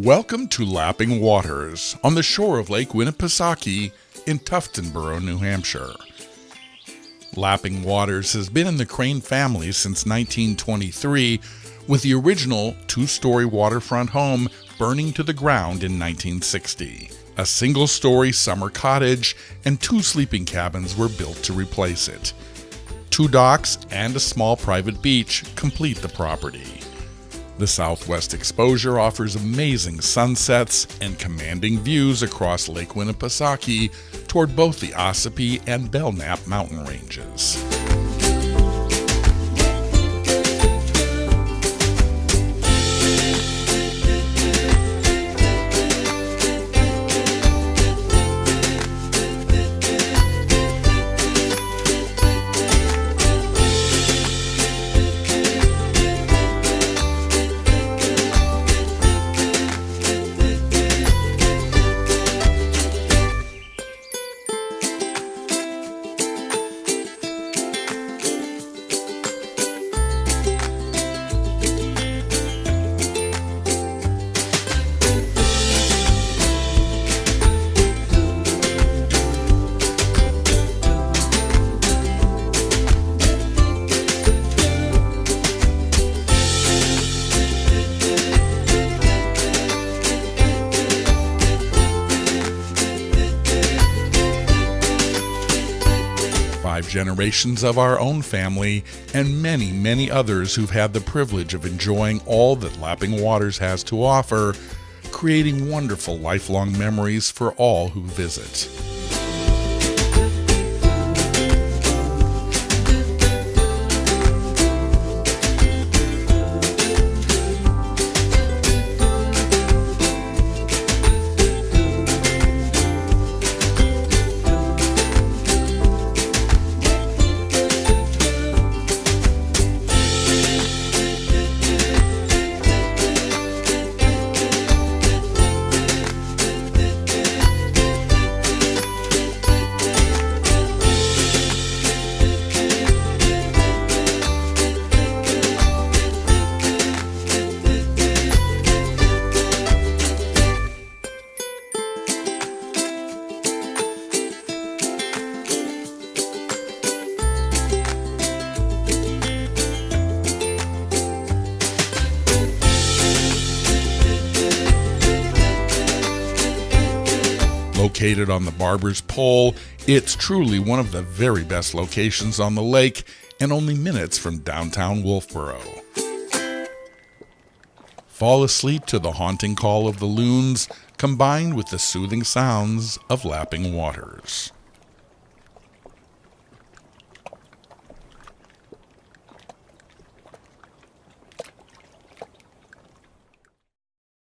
Welcome to Lapping Waters on the shore of Lake Winnipesaukee in Tuftonboro, New Hampshire. Lapping Waters has been in the Crane family since 1923, with the original two-story waterfront home burning to the ground in 1960. A single-story summer cottage and 2 sleeping cabins were built to replace it. 2 docks and a small private beach complete the property. The southwest exposure offers amazing sunsets and commanding views across Lake Winnipesaukee toward both the Ossipee and Belknap mountain ranges. Generations of our own family and many, many others who've had the privilege of enjoying all that Lapping Waters has to offer, creating wonderful lifelong memories for all who visit. Located on the Barbers Pole, it's truly one of the very best locations on the lake and only minutes from downtown Wolfeboro. Fall asleep to the haunting call of the loons, combined with the soothing sounds of lapping waters.